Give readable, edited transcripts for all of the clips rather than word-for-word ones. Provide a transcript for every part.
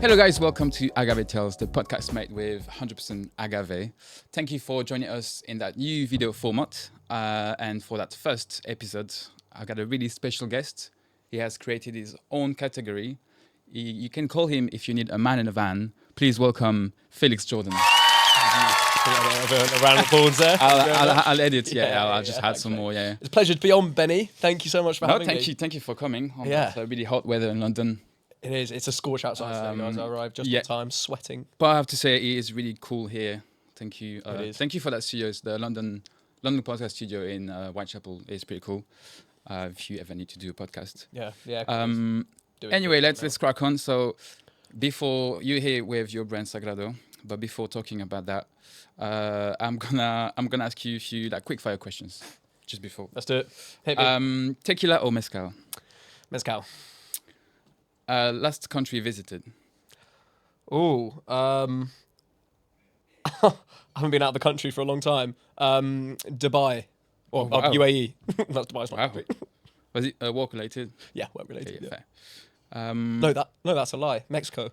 Hello guys, welcome to Agave Tales, the podcast made with 100% agave. Thank you for joining us in that new video format. And for that first episode, I got a really special guest. He has created his own category. You can call him, if you need a man in a van, please welcome Felix Jordan. A round of applause there. I'll edit, I'll just add some okay. more, It's a pleasure to be on, Benny. Thank you so much for having me. Thank you for coming. Yeah. It's really hot weather in London. It is. It's a scorch outside today, guys. I arrived just on time, sweating. But I have to say, it is really cool here. Thank you. It is. Thank you for that studio. It's the London podcast studio in Whitechapel. It's pretty cool. If you ever need to do a podcast. Yeah. Anyway, let's crack on. So, before you're here with your brand Sagrado, but before talking about that, I'm gonna ask you a few quick fire questions. Just before. Let's do it. Hit me. Tequila or mezcal? Mezcal. Last country visited? I haven't been out of the country for a long time. Dubai. Or UAE. That's Dubai's not country. Was it work related? Yeah, work related. Okay, yeah. fair. No, that's a lie. Mexico.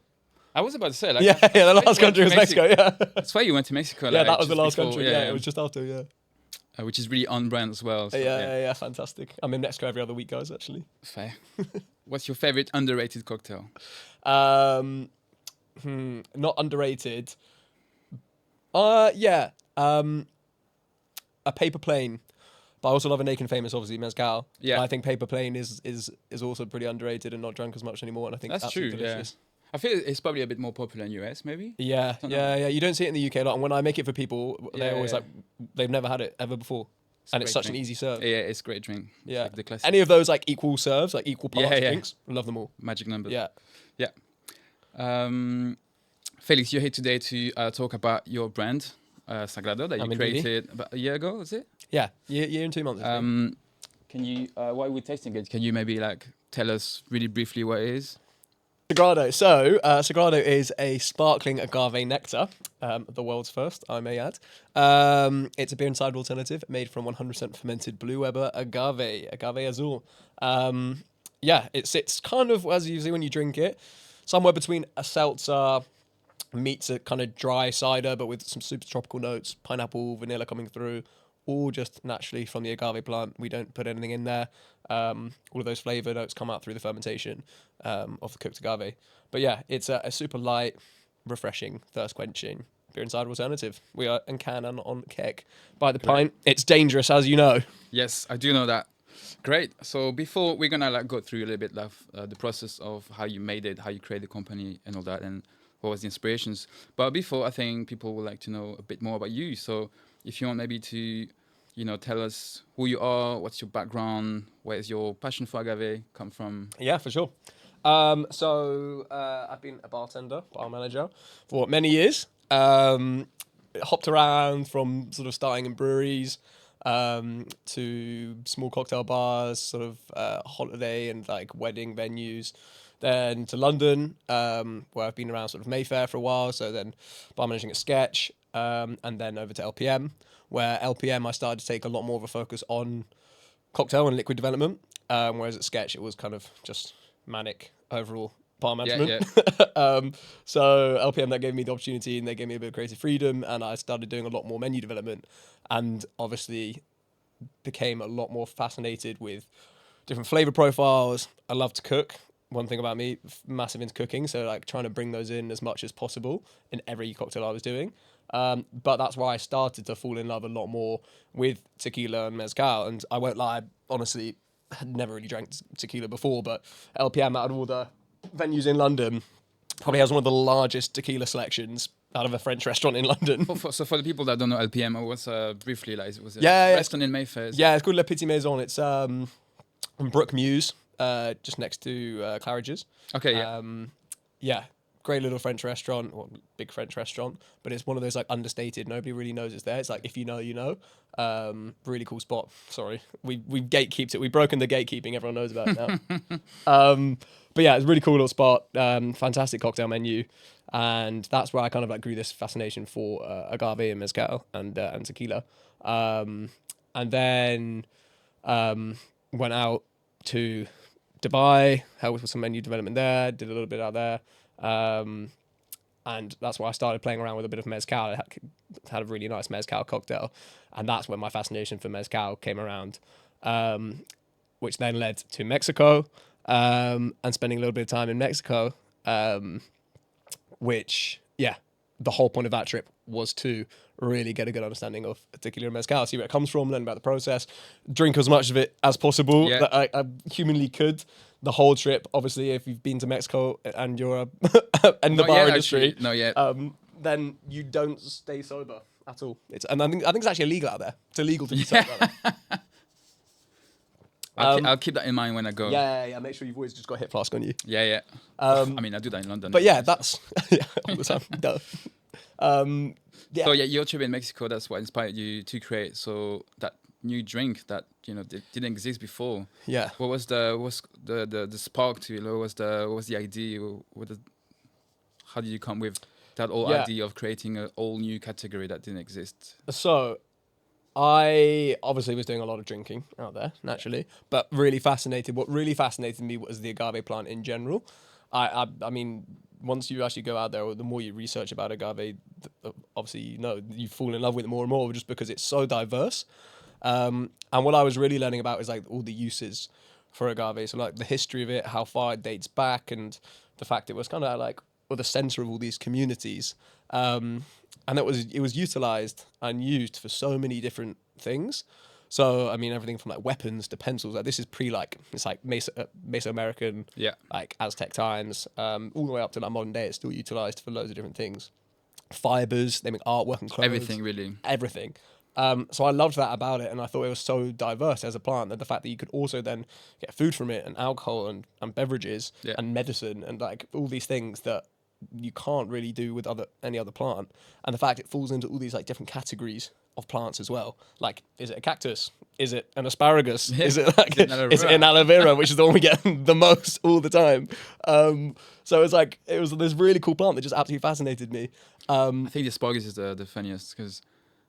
I was about to say, the last country was Mexico. Yeah. That's why you went to Mexico. Yeah, that was the last country. Yeah, it was just after. Yeah. Which is really on brand as well. So, yeah, fantastic. I'm in Mexico every other week, guys. Actually. Fair. What's your favorite underrated cocktail? Not underrated. A paper plane. But I also love a Naked and Famous, obviously, mezcal. Yeah. And I think paper plane is also pretty underrated and not drunk as much anymore. And I think that's true. Delicious. Yeah. I feel it's probably a bit more popular in US, maybe. Yeah. You don't see it in the UK a lot. And when I make it for people, they're always like, they've never had it ever before. It's such an easy serve. Yeah, it's a great drink. Yeah. Like the classic. Any of those equal serves, equal parts drinks, love them all. Magic numbers. Yeah. Felix, you're here today to talk about your brand, Sagrado, that you created about a year ago, was it? Yeah, year and 2 months. Can you, while we're tasting it, can you maybe tell us really briefly what it is? Sagrado. So, Sagrado is a sparkling agave nectar, the world's first, I may add. It's a beer and cider alternative made from 100% fermented Blue Weber agave azul. It sits kind of, as you see when you drink it, somewhere between a seltzer meets a kind of dry cider, but with some super tropical notes, pineapple, vanilla coming through, all just naturally from the agave plant. We don't put anything in there. All of those flavour notes come out through the fermentation of the cooked agave. But yeah, it's a super light, refreshing, thirst-quenching beer and cider alternative. We are in can and on keg by the pint. It's dangerous, as you know. Yes, I do know that. Great. So before we're gonna go through a little bit of the process of how you made it, how you created the company, and all that, and what was the inspirations. But before, I think people would like to know a bit more about you. So if you want maybe to tell us who you are, what's your background, where is your passion for agave come from? Yeah, for sure. I've been a bar manager for many years. Hopped around from sort of starting in breweries to small cocktail bars, sort of holiday and wedding venues. Then to London, where I've been around sort of Mayfair for a while. So then bar managing at Sketch, and then over to LPM, where LPM I started to take a lot more of a focus on cocktail and liquid development, whereas at Sketch it was kind of just manic overall bar management. So LPM, that gave me the opportunity and they gave me a bit of creative freedom, and I started doing a lot more menu development, and obviously became a lot more fascinated with different flavor profiles. I love to cook. One thing about me, massive into cooking, so trying to bring those in as much as possible in every cocktail I was doing. But that's where I started to fall in love a lot more with tequila and mezcal. And I won't lie, honestly, had never really drank tequila before, but LPM, out of all the venues in London, probably has one of the largest tequila selections out of a French restaurant in London. So for the people that don't know LPM, what's briefly was it restaurant in Mayfair? Yeah, it's called Le Petit Maison. It's on Brook Mews, just next to Claridge's. Okay, yeah. Great little French restaurant, or big French restaurant, but it's one of those understated. Nobody really knows it's there. It's if you know, you know. Really cool spot. Sorry, we've gatekeeped it. We've broken the gatekeeping. Everyone knows about it now. But yeah, it's a really cool little spot. Fantastic cocktail menu, and that's where I kind of grew this fascination for agave and mezcal and tequila. And then went out to Dubai, helped with some menu development there. Did a little bit out there. And that's why I started playing around with a bit of mezcal. I had a really nice mezcal cocktail, and that's when my fascination for mezcal came around, which then led to Mexico, and spending a little bit of time in Mexico, which, yeah, the whole point of that trip was to really get a good understanding of particular mezcal, see where it comes from, learn about the process, drink as much of it as possible Yeah. that I humanly could. The whole trip, obviously, if you've been to Mexico and you're in the Not bar yet, industry, actually. Not yet. then you don't stay sober at all. And I think it's actually illegal out there. It's illegal to be sober out there. I'll keep that in mind when I go. Yeah. Make sure you've always just got a hip flask on you. Yeah. I mean, I do that in London. But yeah, so- that's all the time. Duh. Yeah. So yeah, your trip in Mexico, that's what inspired you to create that new drink that didn't exist before. Yeah. What was the spark to it? What was the idea? How did you come with that whole Yeah. idea of creating a whole new category that didn't exist? So I obviously was doing a lot of drinking out there, naturally, but what really fascinated me was the agave plant in general. I mean, once you actually go out there, or the more you research about agave, obviously, you fall in love with it more and more just because it's so diverse. And what I was really learning about is like all the uses for agave. So like the history of it, how far it dates back, and the fact it was kind of like the center of all these communities. And it was utilized and used for so many different things. So I mean, everything from like weapons to pencils. Like this is it's like Mesoamerican, like Aztec times, all the way up to like modern day. It's still utilized for loads of different things. Fibers, they make artwork and clothes. Everything really. Everything. So I loved that about it, and I thought it was so diverse as a plant, that the fact that you could also then get food from it, and alcohol, and beverages, and medicine, and like all these things that you can't really do with any other plant, and the fact it falls into all these like different categories of plants as well. Like, is it a cactus? Is it an asparagus? Yeah. Is it like is it an aloe vera, which is the one we get the most all the time? So it was this really cool plant that just absolutely fascinated me. I think the asparagus is the funniest because.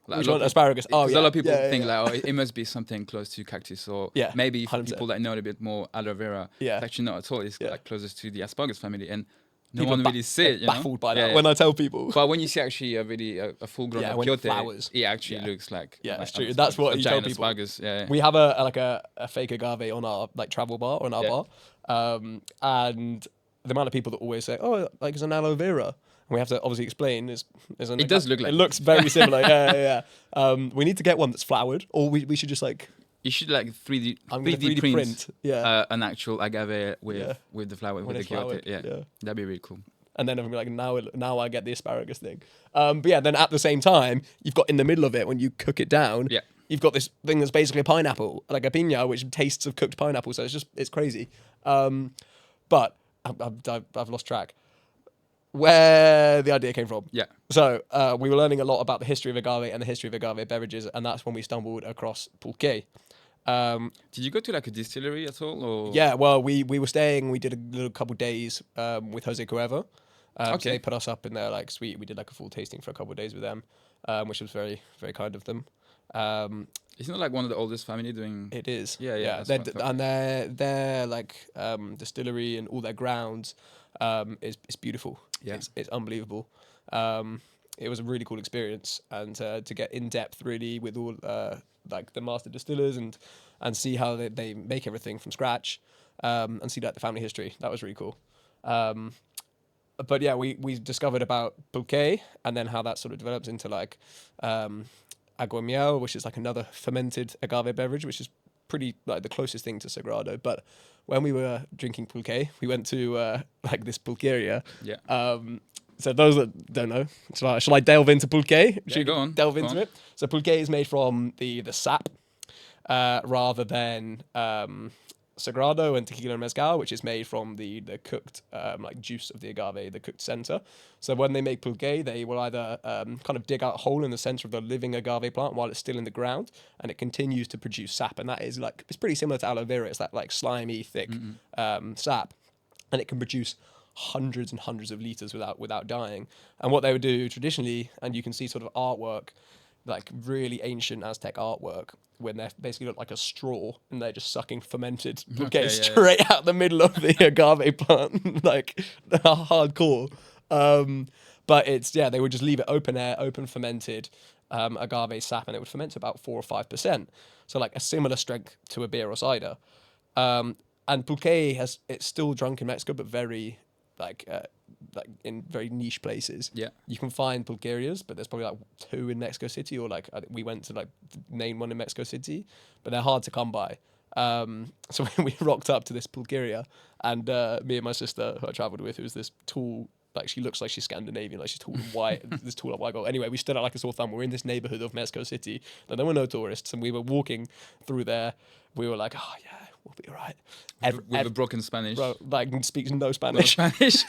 Which one? Asparagus. Oh, yeah. A lot of people think yeah. like, it must be something close to cactus, or maybe for 100%. people that know a bit more aloe vera. Yeah. It's actually not at all. It's like closest to the asparagus family, and no People one really see it. Baffled by that when I tell people. But when you see actually a full grown when it apiote, flowers. it actually looks like it's true. That's what you tell people. Asparagus. Yeah. We have a fake agave on our like travel bar, on our bar, and the amount of people that always say, "Oh, like it's an aloe vera." And we have to obviously explain. It does look like it looks very similar. Yeah. We need to get one that's flowered, or we should just like. You should like 3D. I'm gonna 3D print. Yeah. An actual agave with the flower with the quiote. Yeah. That'd be really cool. And then I'm like, now I get the asparagus thing. But yeah, then at the same time, you've got in the middle of it when you cook it down. Yeah. You've got this thing that's basically a pineapple, like a piña, which tastes of cooked pineapple. So it's crazy. But I've lost track where the idea came from. Yeah. So we were learning a lot about the history of agave and the history of agave beverages, and that's when we stumbled across pulque. Did you go to like a distillery at all? Or? Yeah, well, we were staying. We did a little couple days with Jose Cuervo. So they put us up in their like suite. We did like a full tasting for a couple of days with them, which was very, very kind of them. Isn't it like one of the oldest family doing? It is. Yeah. And their like distillery and all their grounds is beautiful. Yeah. It's unbelievable. It was a really cool experience, and to get in depth really with all like the master distillers and see how they make everything from scratch, and see like the family history. That was really cool. But yeah, we discovered about pulque, and then how that sort of develops into like agua miel, which is like another fermented agave beverage, which is pretty like the closest thing to Sagrado. But when we were drinking pulque, we went to like this pulqueria. Yeah. So those that don't know, shall I delve into pulque? Yeah, go on. Delve into it. So pulque is made from the sap rather than Sagrado and tequila and mezcal, which is made from the cooked like juice of the agave, the cooked center. So when they make pulque, they will either kind of dig out a hole in the center of the living agave plant while it's still in the ground, and it continues to produce sap. And that is like, it's pretty similar to aloe vera. It's that like slimy, thick sap, and it can produce hundreds and hundreds of liters without dying. And what they would do traditionally, and you can see sort of artwork like really ancient Aztec artwork when they basically look like a straw and they're just sucking fermented pulque straight out the middle of the agave plant, like hardcore. But it's they would just leave it open air, open fermented agave sap, and it would ferment to about 4 or 5%. So like a similar strength to a beer or cider. And pulque it's still drunk in Mexico, but very like in very niche places. Yeah. You can find pulquerias, but there's probably like 2 in Mexico City, or like we went to like the main one in Mexico City, but they're hard to come by. So when we rocked up to this pulqueria, and me and my sister, who I travelled with, who was this tall, like she looks like she's Scandinavian, like she's tall and white, this tall and white girl. Anyway, we stood out like a sore thumb. We're in this neighborhood of Mexico City, and there were no tourists, and we were walking through there. We were like, oh yeah, we'll be all right. With a broken Spanish. Bro, like speaks no Spanish. No Spanish.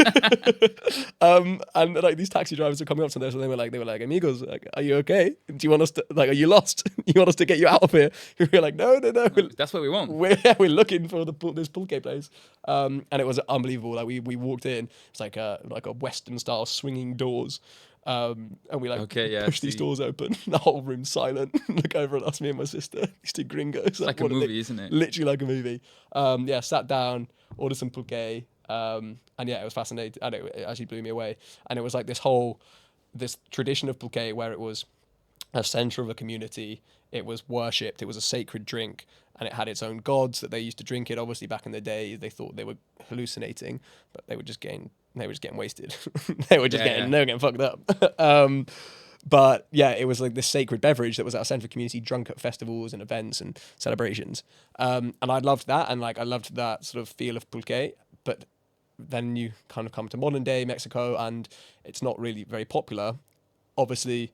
And like these taxi drivers are coming up to us, and they were like, amigos, like, are you okay? Do you want us to, like, are you lost? You want us to get you out of here? We were like, no. That's what we want. We're looking for this pulque place. And it was unbelievable. Like we walked in, it's like a Western style swinging doors. And we push these doors open. The whole room's silent. Look over at us, me and my sister, these 2 gringos. It's like a movie, isn't it? Literally like a movie. Sat down, ordered some pulque. And it was fascinating. And it actually blew me away. And it was like this tradition of pulque where it was a center of a community. It was worshipped. It was a sacred drink, and it had its own gods that they used to drink it. Obviously, back in the day, they thought they were hallucinating, but they were just getting wasted. They were getting fucked up. But yeah, it was like this sacred beverage that was at a center of community, drunk at festivals and events and celebrations. And I loved that, and like I loved that sort of feel of pulque. But then you kind of come to modern day Mexico, and it's not really very popular. Obviously,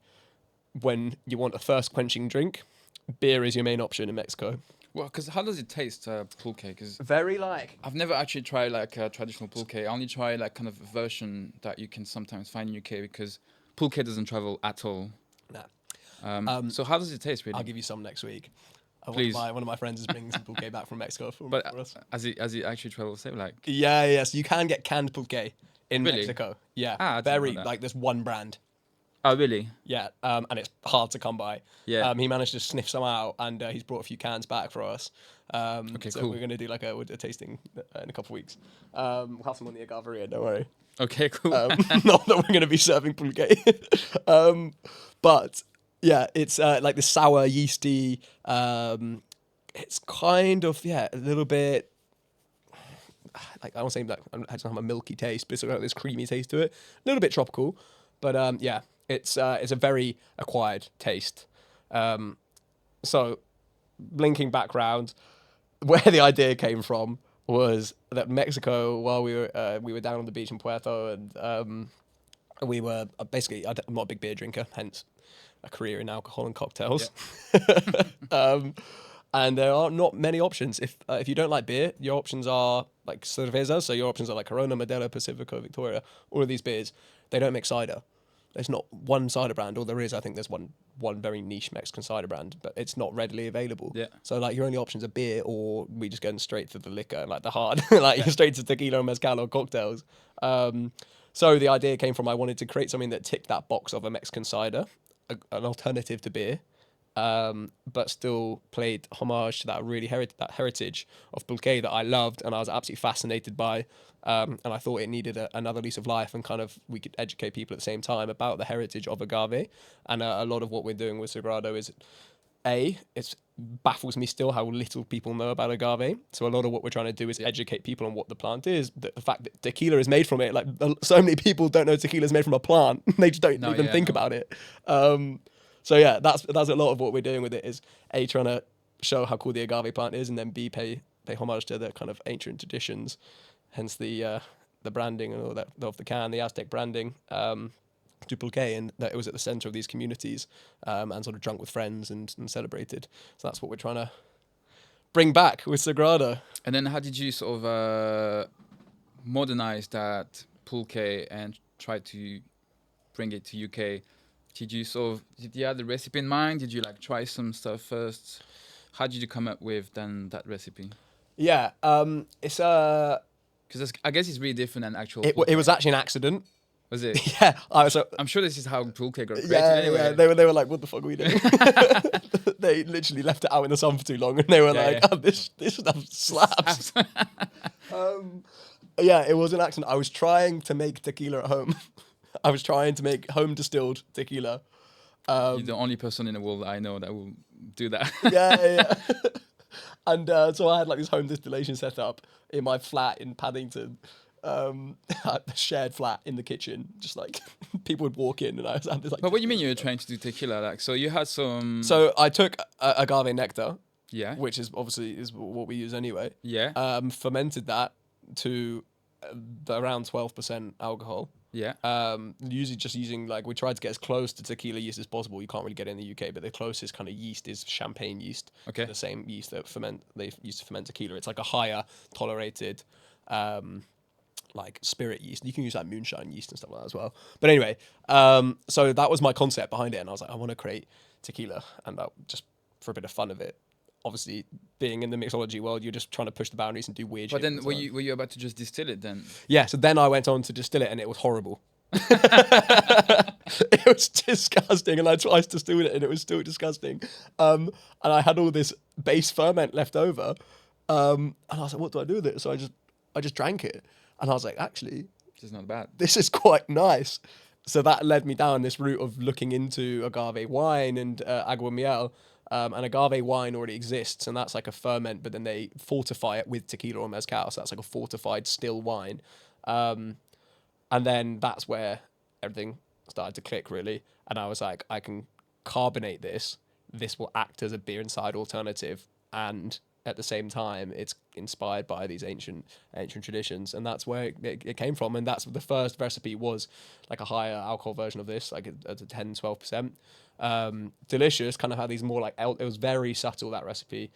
when you want a thirst quenching drink, beer is your main option in Mexico. Well, because how does it taste, pulque? Because very like I've never actually tried like a traditional pulque. I only try like kind of a version that you can sometimes find in UK, because pulque doesn't travel at all. Nah. So how does it taste, really? I'll give you some next week. Please. One of my friends is bringing some pulque back from Mexico for us. As it actually travels, say like. Yeah. So you can get canned pulque in Really? Mexico. Yeah. I didn't know that. Like there's one brand. Oh, really? Yeah, and it's hard to come by. Yeah. He managed to sniff some out, and he's brought a few cans back for us. Okay, so cool. we're going to do like a tasting in a couple of weeks. We'll have some on the Agaveria, don't worry. Okay, cool. Not that we're going to be serving pulque. But yeah, it's like the sour, yeasty. It's kind of, a little bit, like I don't say that it doesn't have a milky taste, but it's got this creamy taste to it. A little bit tropical, but it's a very acquired taste. So, linking back round, where the idea came from was that Mexico, while we were down on the beach in Puerto, and we were basically, I'm not a big beer drinker, hence a career in alcohol and cocktails. Yeah. And there are not many options. If you don't like beer, your options are like cervezas. So your options are like Corona, Modelo, Pacifico, Victoria. All of these beers, they don't make cider. There's not one cider brand, or there is. I think there's one very niche Mexican cider brand, but it's not readily available. Yeah. So like your only options are beer, or we just going straight to the liquor, like the hard, like straight to tequila, mezcal, or cocktails. So the idea came from I wanted to create something that ticked that box of a Mexican cider, an alternative to beer. But still played homage to that really that heritage of pulque that I loved and I was absolutely fascinated by. And I thought it needed another lease of life, and kind of we could educate people at the same time about the heritage of agave. And a lot of what we're doing with Sagrado is, it baffles me still how little people know about agave. So a lot of what we're trying to do is educate people on what the plant is, the fact that tequila is made from it. Like so many people don't know tequila is made from a plant. They just don't even think about it. So yeah, that's a lot of what we're doing with it, is A, trying to show how cool the agave plant is, and then B, pay homage to the kind of ancient traditions, hence the branding and all that of the can, the Aztec branding, to pulque, and that it was at the center of these communities, and sort of drunk with friends and celebrated. So that's what we're trying to bring back with Sagrado. And then how did you sort of modernize that pulque and try to bring it to UK? Did you have the recipe in mind? Did you like try some stuff first? How did you come up with then that recipe? Yeah, it's because I guess it's really different than actual. It was actually an accident. Was it? Yeah, so I'm sure this is how pulque got created yeah, anyway. yeah, they were like, what the fuck are we doing? They literally left it out in the sun for too long, and they were Yeah, like, yeah. oh, this stuff slaps. Yeah, it was an accident. I was trying to make tequila at home. I was trying to make home distilled tequila. You're the only person in the world I know that will do that. Yeah, yeah. And so I had like this home distillation set up in my flat in Paddington, a shared flat in the kitchen. Just like people would walk in, and I had this like. But what do you mean you were trying to do tequila? Like, so you had some. So I took agave nectar, Yeah. which is obviously is what we use anyway. Yeah. Fermented that to around 12% alcohol. Yeah. Usually just using like we tried to get as close to tequila yeast as possible. You can't really get it in the UK, but the closest kind of yeast is champagne yeast. Okay. The same yeast that they used to ferment tequila. It's like a higher tolerated like spirit yeast. You can use like moonshine yeast and stuff like that as well. But anyway, so that was my concept behind it, and I was like, I want to create tequila, and that just for a bit of fun of it. Obviously, being in the mixology world, you're just trying to push the boundaries and do weird But shit. then all the were time. you about to just distill it then? Yeah, so then I went on to distill it, and it was horrible. It was disgusting, and I twice distilled it, and it was still disgusting. And I had all this base ferment left over, and I was like, "What do I do with it?" So I just drank it, and I was like, "Actually, Which is not bad. this is quite nice." So that led me down this route of looking into agave wine and agua miel. And agave wine already exists, and that's like a ferment, but then they fortify it with tequila or mezcal, so that's like a fortified still wine. And then that's where everything started to click, really. And I was like, I can carbonate this. This will act as a beer and cider alternative, and at the same time, it's inspired by these ancient traditions, and that's where it came from. And that's the first recipe was like a higher alcohol version of this, like at a 10, 12%. Delicious, kind of had these more like it was very subtle, that recipe,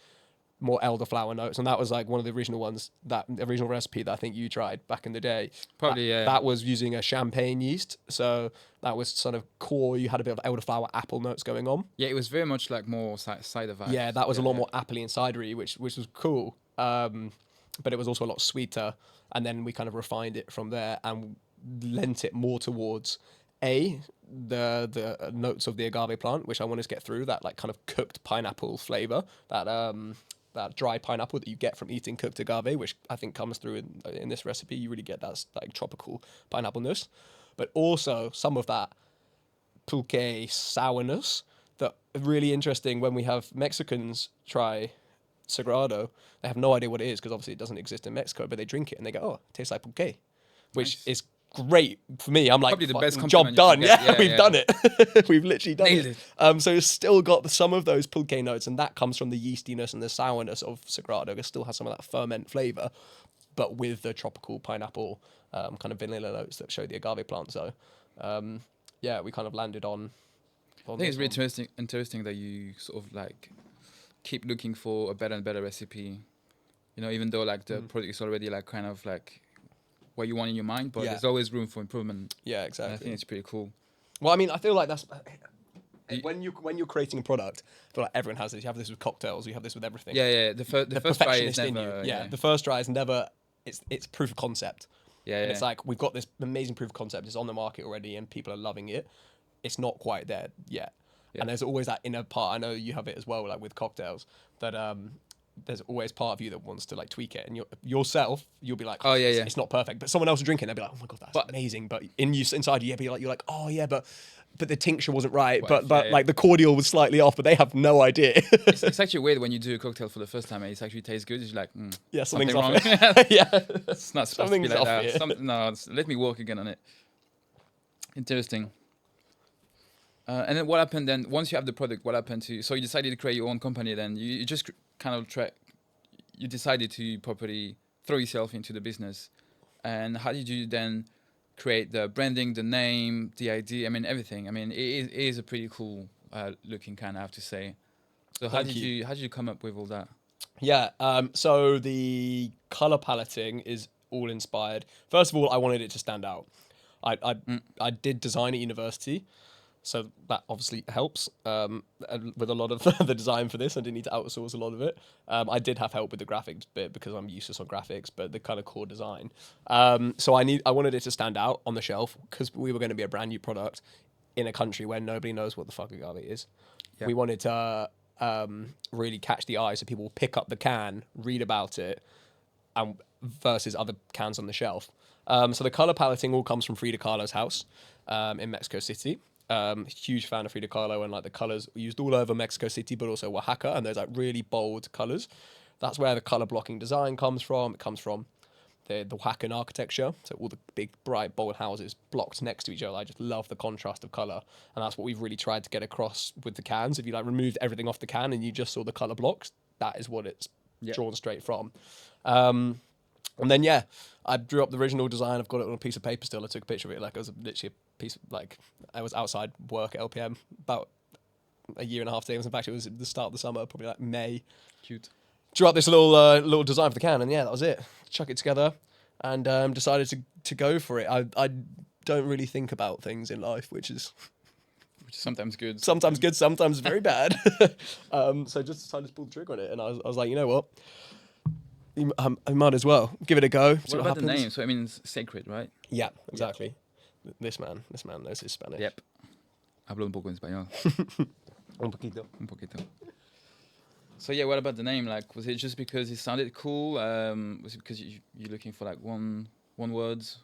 more elderflower notes, and that was like one of the original ones, that original recipe that I think you tried back in the day. Probably, yeah. That was using a champagne yeast, so that was sort of core. You had a bit of elderflower apple notes going on. Yeah, it was very much like more cider vibe. Yeah, that was a lot more appley and cidery, which was cool. But it was also a lot sweeter, and then we kind of refined it from there and lent it more towards the notes of the agave plant, which I wanted to get through, that like kind of cooked pineapple flavor, that dry pineapple that you get from eating cooked agave, which I think comes through in this recipe. You really get that like tropical pineapple-ness, but also some of that pulque sourness that really interesting when we have Mexicans try Sagrado. They have no idea what it is because obviously it doesn't exist in Mexico, but they drink it and they go, oh, it tastes like pulque, which is great for me. I'm like, Probably the best job compliment done. you can Yeah, get. we've done it. We've literally done Nailed it. So it's still got some of those pulque notes, and that comes from the yeastiness and the sourness of Sagrado. It still has some of that ferment flavor, but with the tropical pineapple kind of vanilla notes that show the agave plant. So yeah, we kind of landed on I think it's really interesting that you sort of like keep looking for a better and better recipe. You know, even though like the product is already like kind of like what you want in your mind, but there's always room for improvement. Yeah, And exactly. I think it's pretty cool. Well, I mean, I feel like that's when you're creating a product. I feel like everyone has this. You have this with cocktails. You have this with everything. Yeah, yeah. The first try is perfectionist in you. never. Yeah, the first try is never. It's proof of concept. Yeah, And yeah. it's like we've got this amazing proof of concept. It's on the market already, and people are loving it. It's not quite there yet. Yeah. And there's always that inner part. I know you have it as well, like with cocktails. That there's always part of you that wants to like tweak it, and yourself, you'll be like, Oh, yeah, it's, yeah. it's not perfect. But someone else will drink it, and they'll be like, oh my god, that's amazing. But inside you, you're like, oh yeah, but the tincture wasn't right. Well, But yeah. like the cordial was slightly off, but they have no idea. It's actually weird when you do a cocktail for the first time and it actually tastes good. It's like, Yeah, something something's wrong. off. Yeah. It's not supposed to be Something's like off that. here. No, let me work again on it. Interesting. And then what happened then? Once you have the product, what happened to you? So you decided to create your own company. Then you just kind of you decided to properly throw yourself into the business. And how did you then create the branding, the name, the idea? I mean, everything. I mean, it is a pretty cool looking can, I have to say. So how did you come up with all that? Yeah. So the color paletting is all inspired. First of all, I wanted it to stand out. I did design at university, So that obviously helps and with a lot of the design for this. I didn't need to outsource a lot of it. I did have help with the graphics bit because I'm useless on graphics, but the kind of core design. So I wanted it to stand out on the shelf because we were going to be a brand new product in a country where nobody knows what the fuck agave is. Yeah. We wanted to really catch the eye so people will pick up the can, read about it, versus other cans on the shelf. So the color paletting all comes from Frida Kahlo's house in Mexico City. Huge fan of Frida Kahlo, and like the colors used all over Mexico City, but also Oaxaca, and there's like really bold colors. That's where the color blocking design comes from. It comes from the Oaxacan architecture. So all the big, bright, bold houses blocked next to each other. I just love the contrast of color, and that's what we've really tried to get across with the cans. If you like removed everything off the can and you just saw the color blocks, that is what it's drawn straight from. And then I drew up the original design. I've got it on a piece of paper still. I took a picture of it like it was literally a piece of, like I was outside work at LPM about a year and a half ago. In fact, it was at the start of the summer, probably like May. Cute. Drew up this little design for the can, and that was it. Chuck it together, and decided to go for it. I don't really think about things in life, which is sometimes good. Sometimes good, sometimes very bad. So just decided to pull the trigger on it, and I was like, you know what? I might as well give it a go. What about the name? So it means sacred, right? Yeah, exactly. Yeah. This man knows his Spanish. Yep. Hablo un poco en español. Un poquito. Un poquito. So yeah, what about the name? Like, was it just because it sounded cool? Was it because you're looking for like one words?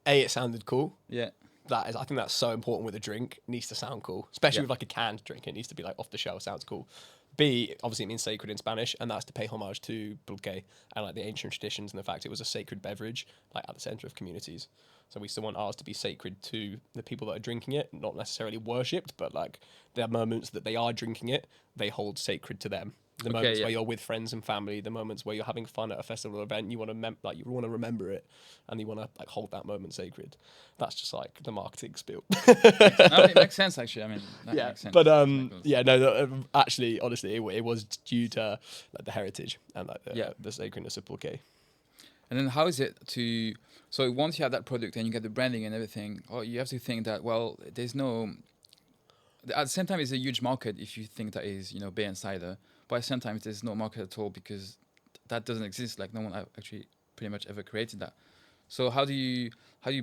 It sounded cool. Yeah. I think that's so important with a drink. It needs to sound cool, especially with like a canned drink. It needs to be like off the shelf. Sounds cool. B, obviously it means sacred in Spanish, and that's to pay homage to pulque and like the ancient traditions and the fact it was a sacred beverage, like at the center of communities. So we still want ours to be sacred to the people that are drinking it, not necessarily worshipped, but like the moments that they are drinking it, they hold sacred to them. The moments where you're with friends and family, the moments where you're having fun at a festival or event, you want to remember it, and you want to like hold that moment sacred. That's just like the marketing spiel. No, it makes sense actually. I mean, that makes sense. But actually, honestly, it was due to like the heritage and like the sacredness of pulque. And then how is it to? So once you have that product and you get the branding and everything, you have to think that there's no. At the same time, it's a huge market if you think that is beer and cider. But sometimes there's no market at all because that doesn't exist. Like no one actually pretty much ever created that. So how do you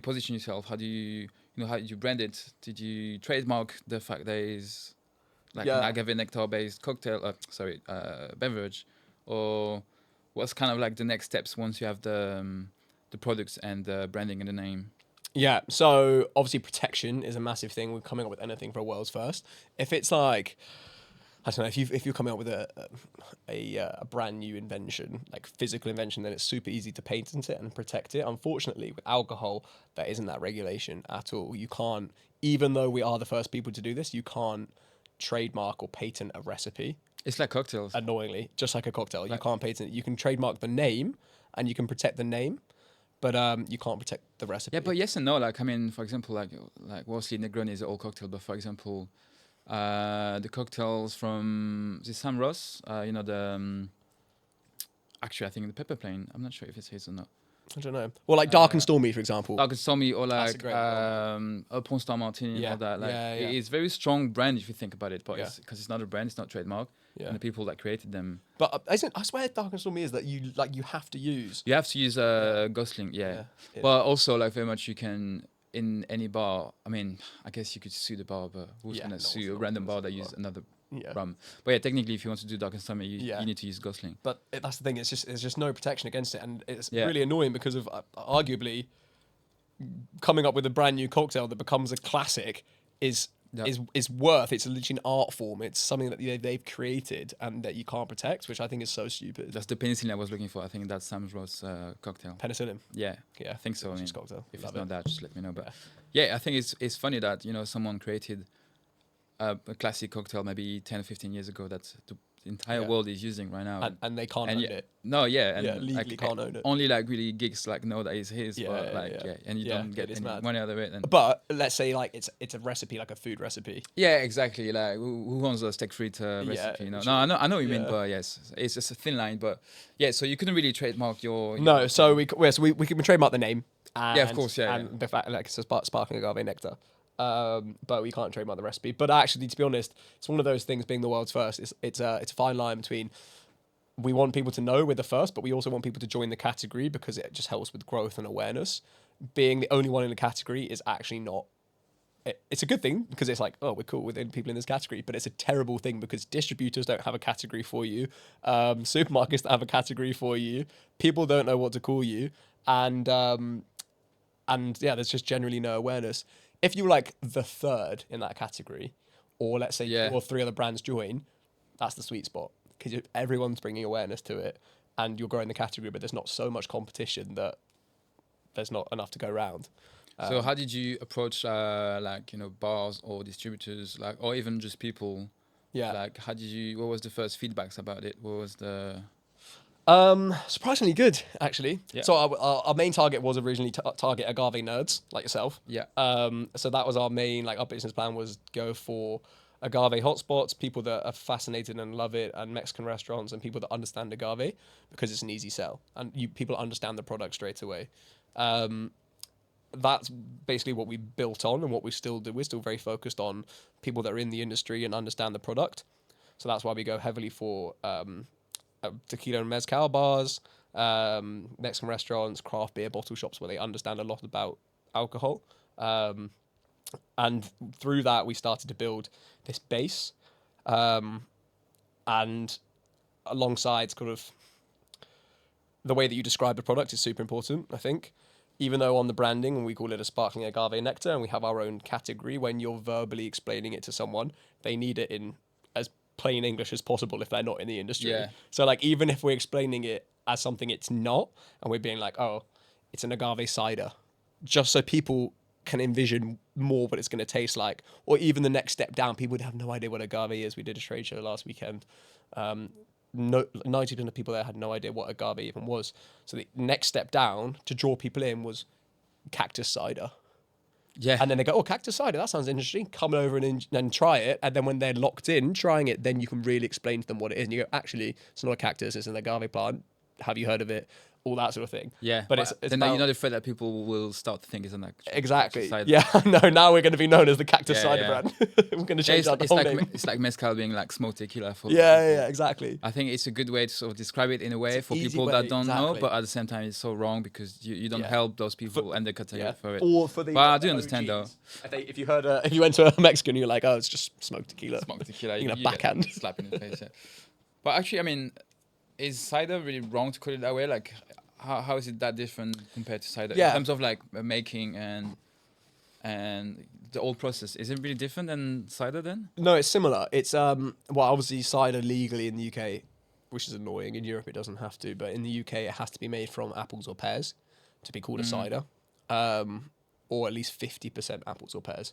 position yourself? How do you how did you brand it? Did you trademark the fact there is like an agave nectar based cocktail? Beverage, or what's kind of like the next steps once you have the products and the branding and the name? Yeah, so obviously protection is a massive thing. We're coming up with anything for a world's first. If it's like, I don't know, if you're coming up with a brand new invention, like physical invention, then it's super easy to patent it and protect it. Unfortunately, with alcohol, there isn't that regulation at all. You can't, even though we are the first people to do this, you can't trademark or patent a recipe. It's like cocktails. Annoyingly, just like a cocktail. You can't patent it. You can trademark the name and you can protect the name, but you can't protect the recipe. Yeah, but yes and no. Like, I mean, for example, like mostly Negroni is an old cocktail, but for example, the cocktails from the Sam Ross, actually, I think the Pepper Plane. I'm not sure if it's his or not. I don't know. Well, like Dark and Stormy, for example. Dark and Stormy, or like Porn Star Martini, and all that. Like, it is very strong brand if you think about it, but because it's not a brand, it's not trademark. Yeah. And the people that created them. But I swear Dark and Stormy is that you have to use. You have to use Gosling, but also like very much you can in any bar. I mean, I guess you could sue the bar, but who's gonna sue a random bar that uses another rum? But technically, if you want to do Dark and Stormy, you need to use Gosling. But that's the thing. There's just no protection against it, and it's really annoying because of arguably coming up with a brand new cocktail that becomes a classic is worth. It's literally an art form. It's something that they've created and that you can't protect, which I think is so stupid. That's the penicillin I was looking for. I think that's Sam Ross cocktail. Penicillin. Yeah, I think so. I mean, cocktail. If it's not that, just let me know. But I think it's funny that someone created a classic cocktail maybe 10 or 15 years ago that the entire world is using right now, and they can't own it. No, and legally can't own it. Only like really geeks like know that it's his, and you don't get any money out of it. But let's say like it's a recipe, like a food recipe. Yeah, exactly. Like who owns a steak frites recipe? No, I know what you mean, but yes, it's just a thin line. But so you couldn't really trademark your so we can trademark the name. And, of course, and the fact like it's a sparkling agave nectar. but we can't trademark the recipe. But actually, to be honest, it's one of those things. Being the world's first, it's a fine line between. We want people to know we're the first, but we also want people to join the category because it just helps with growth and awareness. Being the only one in the category is actually not. It's a good thing because it's like, oh, we're cool with people in this category, but it's a terrible thing because distributors don't have a category for you, supermarkets don't have a category for you, people don't know what to call you, and yeah, there's just generally no awareness. If you're like the third in that category, or let's say Yeah. 2 or 3 other brands join, that's the sweet spot because everyone's bringing awareness to it, and you're growing the category, but there's not so much competition that there's not enough to go around. So how did you approach like, you know, bars or distributors, like, or even just people? Yeah. Like, how did you? What was the first feedbacks about it? What was the? Surprisingly good, actually. Yeah. So our main target was originally target agave nerds like yourself. Yeah. So that was our main, like, our business plan was go for agave hotspots, people that are fascinated and love it, and Mexican restaurants and people that understand agave because it's an easy sell and people understand the product straight away. That's basically what we built on and what we still do. We're still very focused on people that are in the industry and understand the product. So that's why we go heavily for tequila and mezcal bars, Mexican restaurants, craft beer bottle shops where they understand a lot about alcohol. And through that, we started to build this base. And alongside sort of the way that you describe the product is super important, I think. Even though on the branding, and we call it a sparkling agave nectar, and we have our own category, when you're verbally explaining it to someone, they need it in as plain English as possible if they're not in the industry. Yeah. So, like, even if we're explaining it as something it's not, and we're being like, oh, it's an agave cider, just so people can envision more what it's going to taste like, or even the next step down, people would have no idea what agave is. We did a trade show last weekend. 90% of people there had no idea what agave even was. So the next step down to draw people in was cactus cider. Yeah. And then they go, oh, cactus cider, that sounds interesting. Come over and try it. And then when they're locked in trying it, then you can really explain to them what it is. And you go, actually, it's not a cactus, it's an agave plant. Have you heard of it? All that sort of thing. Yeah, But it's then about, you're not afraid that people will start to think it's an actual exactly. cider. Yeah, no, now we're going to be known as the cactus Yeah, cider yeah. brand. We're going to Yeah, change out the whole name. it's like mezcal being like smoked tequila for Yeah, exactly. I think it's a good way to sort of describe it in a way It's for an easy people way, that don't know, exactly. but at the same time it's so wrong because you don't Yeah. help those people and the category Yeah. for it. Or for the But I do understand though. OGs. If you heard, if you went to a Mexican, you're like, oh, it's just smoked tequila. Smoked tequila, You're gonna you get backhand. slap in the face. Yeah. But actually, I mean, is cider really wrong to call it that way? Like, how is it that different compared to cider Yeah. in terms of like making and the old process? Is it really different than cider then? No, it's similar. It's well, obviously cider legally in the UK, which is annoying. In Europe, it doesn't have to, but in the UK, it has to be made from apples or pears to be called a cider, or at least 50% apples or pears.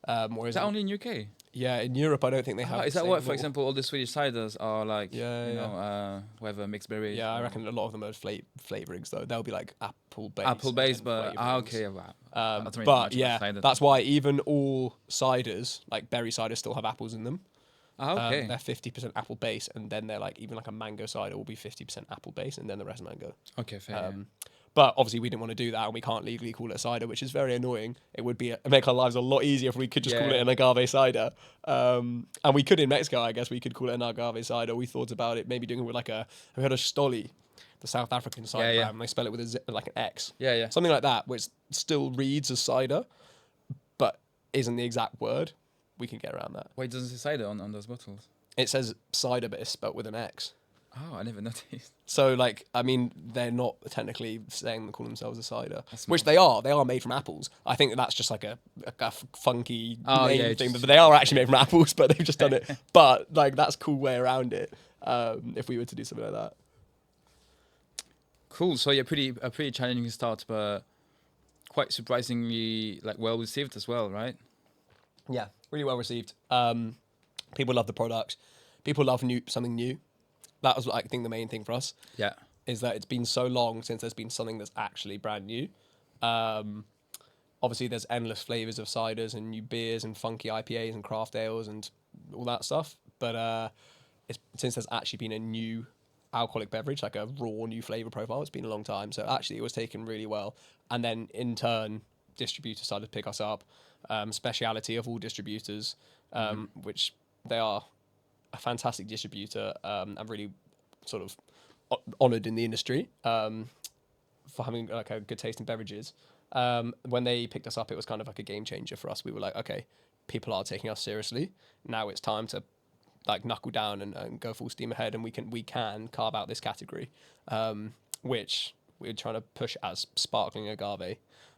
Whereas Is that only in UK? yeah, in Europe, I don't think they have. Is the that same what, for law. example, all the Swedish ciders are like? Yeah, you yeah. know, whatever mixed berries. Yeah, I reckon a lot of them are flavorings though. They'll be like apple based. Apple based, and but flavourings. okay, wow. I don't really know But much about yeah, cider. that's why even all ciders, like berry ciders, still have apples in them. Okay. They're 50% apple base, and then they're like even like a mango cider will be 50% apple base, and then the rest mango. Okay, fair. But obviously we didn't want to do that, and we can't legally call it a cider, which is very annoying. It would be make our lives a lot easier if we could just call it Yeah. an agave cider. And we could in Mexico, I guess we could call it an agave cider. We thought about it, maybe doing it with like we had a Stoli, the South African cider Yeah, yeah. brand. They spell it with like an X. Yeah, yeah. Something like that, which still reads as cider, but isn't the exact word. We can get around that. Wait, doesn't it say cider on those bottles? It says cider, but it's spelt with an X. Oh, I never noticed. So, like, I mean, they're not technically saying they call themselves a cider, That's which they are. They are made from apples. I think that's just like a funky Oh, name yeah, thing, just- but they are actually made from apples, but they've just done it. But, like, that's a cool way around it if we were to do something like that. Cool. So yeah, a pretty challenging start, but quite surprisingly like well received as well, right? Yeah, really well received. People love the product. People love something new. That was, I think, the main thing for us. Yeah. Is that it's been so long since there's been something that's actually brand new. Obviously, there's endless flavors of ciders and new beers and funky IPAs and craft ales and all that stuff. But since there's actually been a new alcoholic beverage, like a raw new flavor profile, it's been a long time. So actually, it was taken really well. And then in turn, distributors started to pick us up. Speciality of all distributors, which they are a fantastic distributor. I'm really sort of honoured in the industry for having like a good taste in beverages. When they picked us up, it was kind of like a game changer for us. We were like, okay, people are taking us seriously. Now it's time to like knuckle down and go full steam ahead, and we can carve out this category, which we're trying to push as sparkling agave.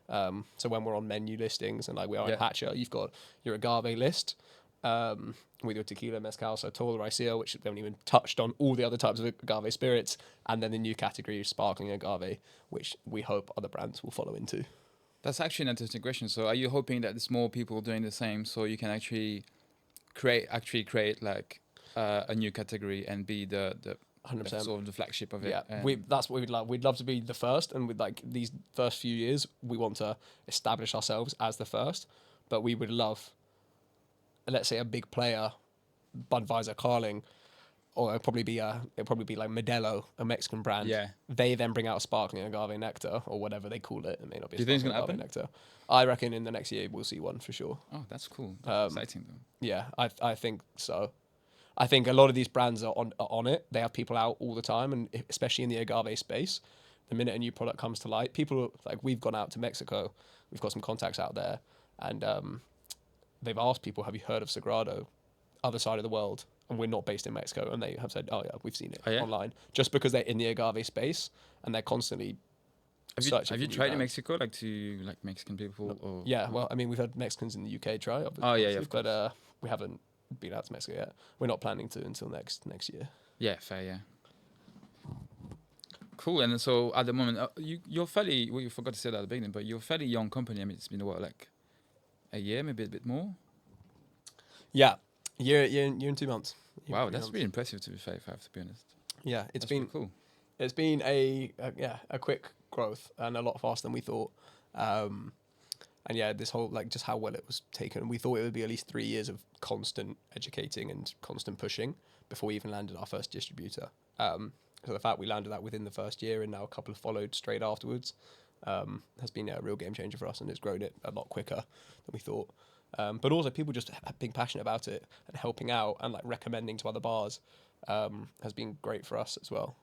So when we're on menu listings and like we are in Hatcher, you've got your agave list with your tequila, mezcal, so Tola Raicilla, which they haven't even touched on all the other types of agave spirits, and then the new category is sparkling agave, which we hope other brands will follow into. That's actually an interesting question. So are you hoping that there's more people doing the same so you can actually create like a new category and be the 100%. sort of the flagship of it? Yeah, And that's what we'd love. We'd love to be the first, and with like these first few years, we want to establish ourselves as the first. But we would love, let's say, a big player, Budweiser, Carling, or it'd probably be like Modelo, a Mexican brand. Yeah. They then bring out a sparkling agave nectar or whatever they call it. It may not be. Do you think it's sparkling gonna agave nectar. I reckon in the next year we'll see one for sure. Oh, that's cool. That's exciting though. Yeah, I think so. I think a lot of these brands are on it. They have people out all the time, and especially in the agave space, the minute a new product comes to light, people like we've gone out to Mexico. We've got some contacts out there, and they've asked people, "Have you heard of Sagrado?" Other side of the world, and we're not based in Mexico, and they have said, "Oh yeah, we've seen it online." Just because they're in the agave space and they're constantly searching. Have you tried in Mexico, like to like Mexican people? Or yeah, well, I mean, we've had Mexicans in the UK try, obviously. Oh yeah, of course. But we haven't been out to Mexico yet. We're not planning to until next year. Yeah, fair. Yeah. Cool. And so at the moment, you're fairly. Well, you forgot to say that at the beginning, but you're a fairly young company. I mean, it's been what, like a year, maybe a bit more. Yeah, year in 2 months. Wow, that's really impressive. To be fair, if I have to be honest. Yeah, That's been cool. It's been a quick growth and a lot faster than we thought. And yeah, this whole like just how well it was taken. We thought it would be at least 3 years of constant educating and constant pushing before we even landed our first distributor. So the fact we landed that within the first year and now a couple have followed straight afterwards has been a real game changer for us, and it's grown it a lot quicker than we thought. But also people just being passionate about it and helping out and like recommending to other bars has been great for us as well.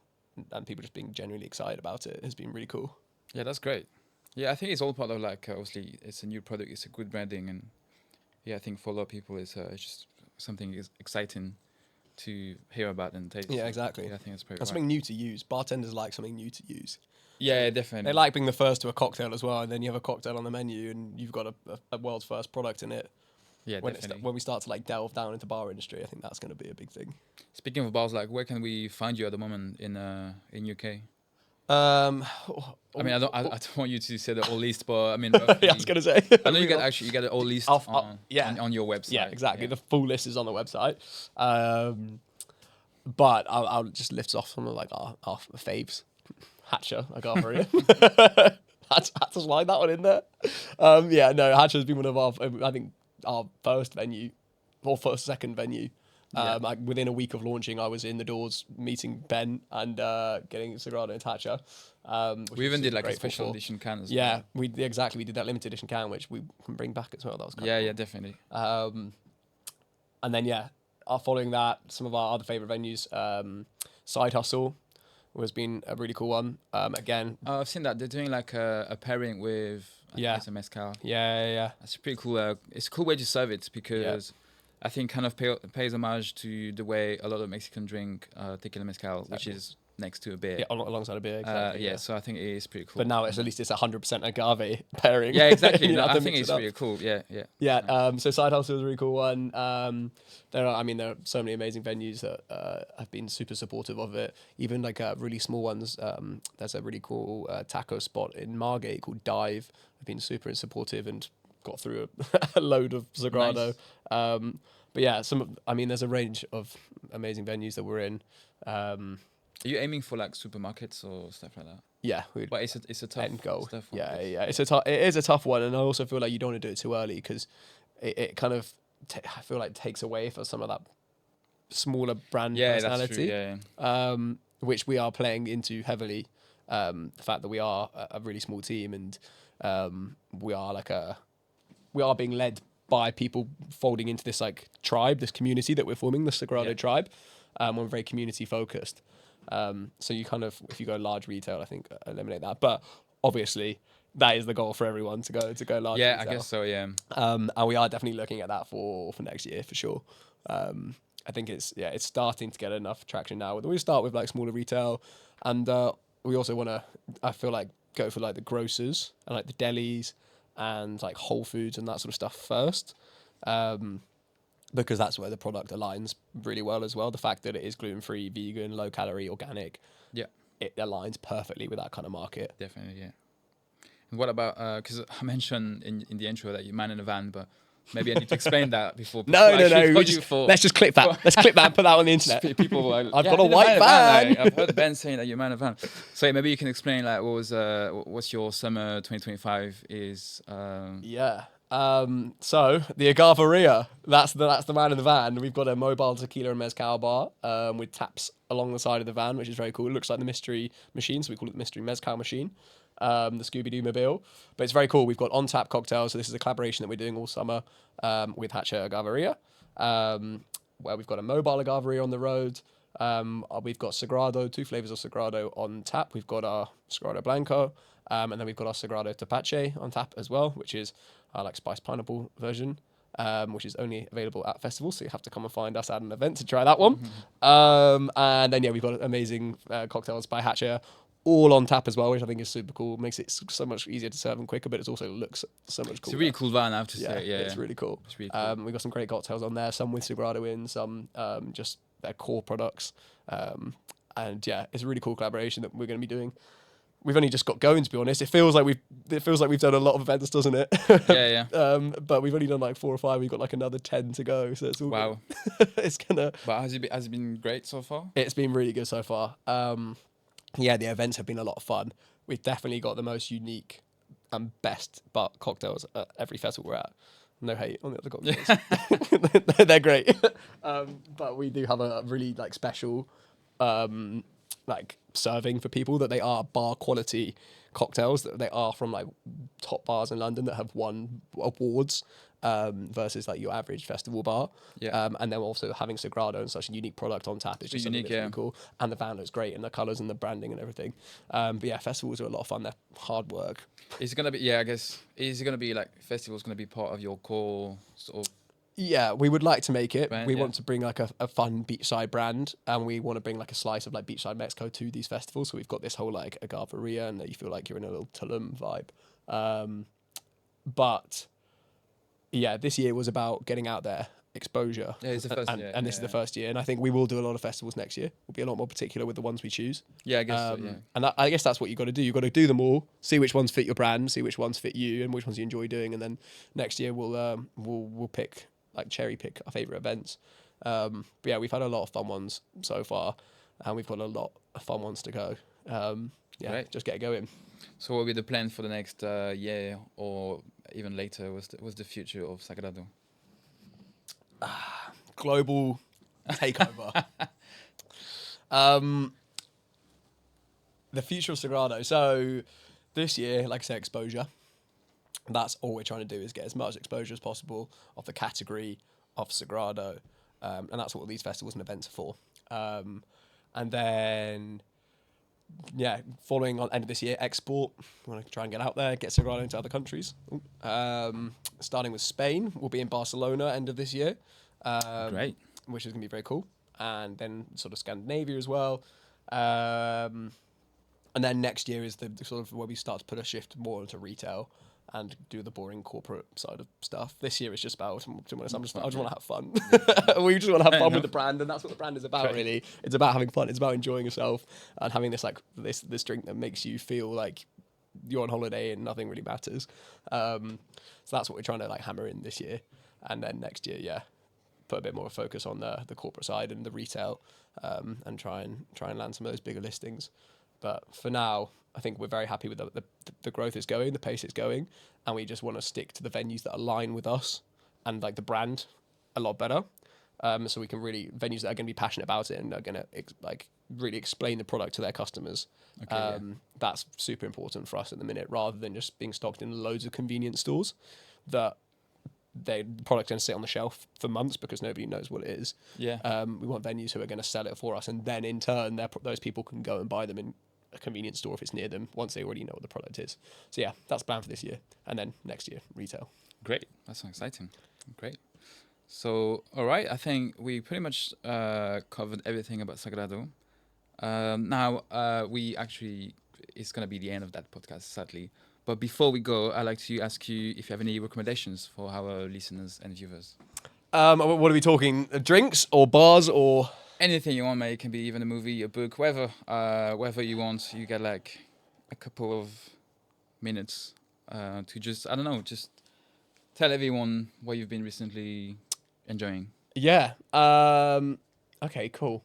And people just being genuinely excited about it has been really cool. Yeah, that's great. Yeah, I think it's all part of like obviously it's a new product, it's a good branding, and yeah, I think for a lot of people it's just something exciting to hear about and taste. Yeah, exactly. Yeah, I think it's pretty. And something new to use. Bartenders like something new to use. Yeah, definitely. They like being the first to a cocktail as well, and then you have a cocktail on the menu, and you've got a world's first product in it. Yeah, definitely. When we start to like delve down into bar industry, I think that's going to be a big thing. Speaking of bars, like where can we find you at the moment in UK? I mean, I don't want you to say the whole list, but I mean, yeah, I was gonna say. I know you get the whole list on your website. Yeah, exactly. Yeah. The full list is on the website. But I'll just lift off some of like our faves. Hatcher, Agave. Had to slide that one in there. Hatcher's been one of our first venue, or second venue. Like within a week of launching, I was in the doors meeting Ben and getting Sagrado and Hatcher. We even did like a special edition can as well. Yeah, we did that limited edition can, which we can bring back as well. That was cool. Yeah, definitely. And then following that, some of our other favorite venues, Side Hustle has been a really cool one. Again, I've seen that they're doing like a pairing with some mezcal. Yeah. That's pretty cool. It's a cool way to serve it because I think kind of pays homage to the way a lot of Mexican drink tequila mezcal, which is next to a beer. Yeah, alongside a beer. Exactly, so I think it is pretty cool. But now at least it's 100% agave pairing. Yeah, exactly. You know, I think it's really cool. Yeah. Yeah. So Side Hustle is a really cool one. There are so many amazing venues that have been super supportive of it. Even like really small ones. There's a really cool taco spot in Margate called Dive. Have been super supportive and got through a load of Sagrado. Nice. But yeah, there's a range of amazing venues that we're in. Are you aiming for like supermarkets or stuff like that? Yeah, but it's a tough end goal. Stuff yeah. It is a tough one, and I also feel like you don't want to do it too early because it kind of I feel like takes away for some of that smaller brand personality. That's true. Which we are playing into heavily. The fact that we are a really small team and We are being led by people folding into this like tribe, this community that we're forming, the Sagrado tribe. We're very community focused. So you kind of, if you go large retail, I think eliminate that. But obviously, that is the goal for everyone to go large. Yeah, retail. I guess so. Yeah. And we are definitely looking at that for next year for sure. I think it's starting to get enough traction now. We start with like smaller retail, and we also want to, I feel like, go for like the grocers and like the delis and like Whole Foods and that sort of stuff first. Because that's where the product aligns really well as well. The fact that it is gluten-free, vegan, low-calorie, organic, it aligns perfectly with that kind of market. Definitely, yeah. And what about, because I mentioned in the intro that you man in a van, but maybe I need to explain that before. No. Let's just clip that. Let's clip that and put that on the internet. People are, I've got a white van. Like, I've heard Ben saying that you're man in a van. So maybe you can explain like what's your summer 2025 is. So the Agaveria, that's the man in the van. We've got a mobile tequila and mezcal bar with taps along the side of the van, which is very cool. It looks like the mystery machine, so we call it the mystery mezcal machine, the Scooby-Doo mobile. But it's very cool. We've got on-tap cocktails. So this is a collaboration that we're doing all summer with Hatcher Agaveria, where we've got a mobile Agaveria on the road. We've got Sagrado, 2 flavors of Sagrado on tap. We've got our Sagrado Blanco, and then we've got our Sagrado Tepache on tap as well, which is our like spiced pineapple version, which is only available at festivals. So you have to come and find us at an event to try that one. And then we've got amazing cocktails by Hatcher, all on tap as well, which I think is super cool. Makes it so much easier to serve and quicker, but it also looks so much cooler. It's a really cool van, I have to say. Yeah, it's really cool. It's really cool. We've got some great cocktails on there, some with Sagrado in, some just their core products. And yeah, it's a really cool collaboration that we're going to be doing. We've only just got going, to be honest. It feels like we've done a lot of events, doesn't it? Yeah. But we've only done like 4 or 5. We've got like another 10 to go. So it's all wow. It's gonna. But has it been great so far? It's been really good so far. The events have been a lot of fun. We've definitely got the most unique and best cocktails at every festival we're at. No hate on the other cocktails. They're great. But we do have a really like special like serving for people that they are bar quality cocktails, that they are from like top bars in London that have won awards versus like your average festival bar. And then also having Sagrado and such a unique product on tap is just unique, really cool. And the van looks great, and the colours and the branding and everything. But yeah, festivals are a lot of fun. They're hard work. Is it gonna be? I guess. Is it gonna be like festivals gonna be part of your core sort of? Yeah, we would like to make it. Brand, we want to bring like a fun beachside brand, and we want to bring like a slice of like beachside Mexico to these festivals. So we've got this whole like Agaveria, and that you feel like you're in a little Tulum vibe. But yeah, this year was about getting out there, exposure. Yeah, it's the first year. And this is the first year, and I think we will do a lot of festivals next year. We'll be a lot more particular with the ones we choose. Yeah, I guess so, yeah. And I guess that's what you got to do. You got to do them all, see which ones fit your brand, see which ones fit you, and which ones you enjoy doing, and then next year we'll pick. Like cherry pick our favourite events. But yeah, we've had a lot of fun ones so far, and we've got a lot of fun ones to go. Great. Just get going. So what will be the plan for the next year or even later? What's the future of Sagrado? Global takeover. The future of Sagrado. So this year, like I said, exposure. That's all we're trying to do, is get as much exposure as possible of the category of Sagrado. And that's what these festivals and events are for. And then, following on end of this year, export. We want to try and get out there, get Sagrado into other countries. Starting with Spain, we'll be in Barcelona end of this year. Great. Which is going to be very cool. And then sort of Scandinavia as well. And then next year is the sort of where we start to put a shift more into retail and do the boring corporate side of stuff. This year is just about, I just want to have fun. We just want to have fun with the brand, and that's what the brand is about, really. It's about having fun. It's about enjoying yourself and having this this drink that makes you feel like you're on holiday and nothing really matters. So that's what we're trying to like hammer in this year, and then next year, put a bit more focus on the corporate side and the retail, and try and land some of those bigger listings. But for now, I think we're very happy with the growth is going, the pace is going, and we just want to stick to the venues that align with us and like the brand a lot better. So we can really, venues that are going to be passionate about it and are going to like really explain the product to their customers. Okay, That's super important for us at the minute, rather than just being stocked in loads of convenience stores that the product's going to sit on the shelf for months because nobody knows what it is. yeah. We want venues who are going to sell it for us, and then in turn, those people can go and buy them in a convenience store if it's near them once they already know what the product is. So yeah, that's planned for this year, and then next year retail. Great. That sounds exciting. Great. So, all right. I think we pretty much covered everything about Sagrado. Now, it's going to be the end of that podcast, sadly. But before we go, I'd like to ask you if you have any recommendations for our listeners and viewers. What are we talking? Drinks or bars or? Anything you want, mate. It can be even a movie, a book, whatever you want. You get like a couple of minutes to just, I don't know, just tell everyone what you've been recently enjoying. Yeah. Okay, cool.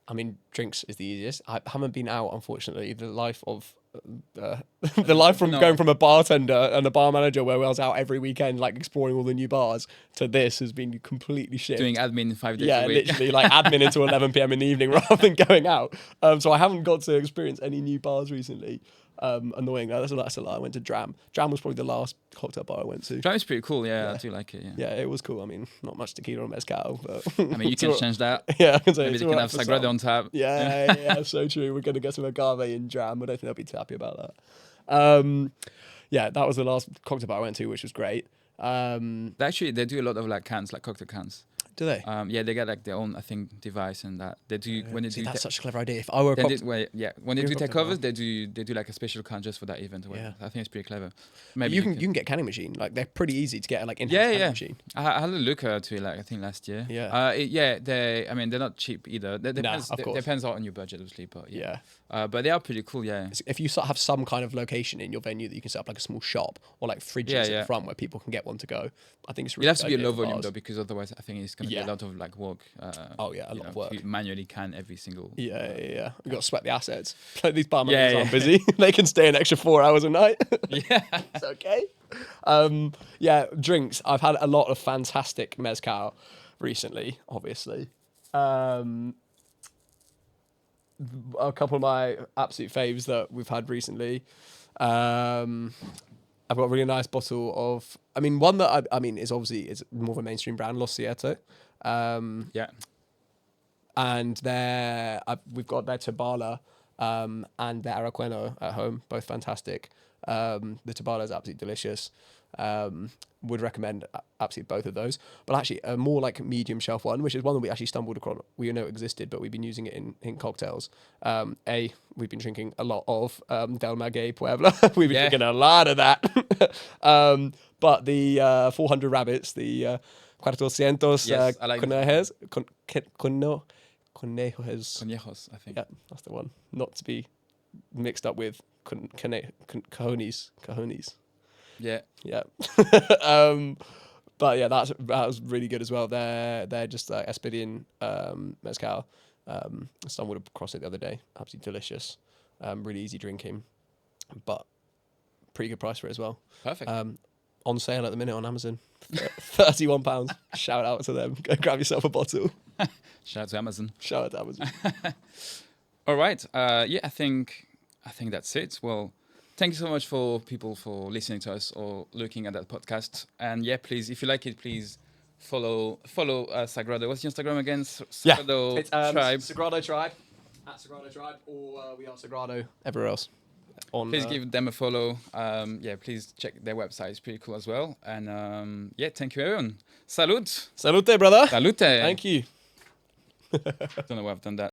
I mean, drinks is the easiest. I haven't been out, unfortunately. The life from going from a bartender and a bar manager where I was out every weekend, like exploring all the new bars, to this has been completely shit. Doing admin 5 days Yeah, a week. literally like admin until 11 p.m. in the evening rather than going out. So I haven't got to experience any new bars recently. Annoying. That's a lie. I went to Dram. Dram was probably the last cocktail bar I went to. Dram is pretty cool. Yeah, I do like it. Yeah. Yeah, it was cool. I mean, not much tequila or mezcal, but I mean, you can change that. yeah, I can say Maybe they can have Sagrado on tap. Yeah, so true. We're gonna get some agave in Dram. I don't think they'll be too happy about that. Yeah, that was the last cocktail bar I went to, which was great. They do a lot of like cans, like cocktail cans. Do they? Yeah, they get like their own, I think, device and that they do when they do. That's such a clever idea. If I were a when they You're do a cocktail takeovers, they do like a special can just for that event. Or whatever. I think it's pretty clever. Maybe you can get canning machine. Like they're pretty easy to get like in-house canning machine. I had a look to it like I think last year. Yeah. They're not cheap either. Depends on your budget, obviously, but yeah. But they are pretty cool. Yeah. If you have some kind of location in your venue that you can set up like a small shop or like fridges at the front where people can get one to go, I think it's really. It has to be a low volume though, because otherwise I think it's going to be a lot of like work. A lot of work. To manually can every single. Yeah. We've got to sweat the assets. Like these bar managers aren't busy. They can stay an extra 4 hours a night. Yeah. It's okay. Drinks. I've had a lot of fantastic mezcal recently, obviously. A couple of my absolute faves that we've had recently. I've got a really nice bottle of. I mean, one that is obviously is more of a mainstream brand, Los Siete. And we've got their Tabala and their Araqueno at home, both fantastic. The Tabala is absolutely delicious. Would recommend absolutely both of those. But actually, a more like medium shelf one, which is one that we actually stumbled across. We know it existed, but we've been using it in cocktails. We've been drinking a lot of Del Maguey Puebla. We've been drinking a lot of that. But the 400 rabbits, the 400 conejos, I think. Yeah, that's the one. Not to be mixed up with cajones. Yeah. But yeah, that was really good as well. They're just Espedian mezcal. Stumbled across it the other day. Absolutely delicious. Really easy drinking, but pretty good price for it as well. Perfect. On sale at the minute on Amazon, £31. Shout out to them. Go grab yourself a bottle. Shout out to Amazon. Shout out to Amazon. All right. I think that's it. Well, thank you so much for people for listening to us or looking at that podcast. And please, if you like it, please follow Sagrado. What's your Instagram again? Sagrado it's, Tribe. Sagrado Tribe. At Sagrado Tribe, or we are Sagrado everywhere else. Please give them a follow. Please check their website. It's pretty cool as well. And thank you, everyone. Salud. Salute, brother. Salute. Thank you. Don't know why I've done that.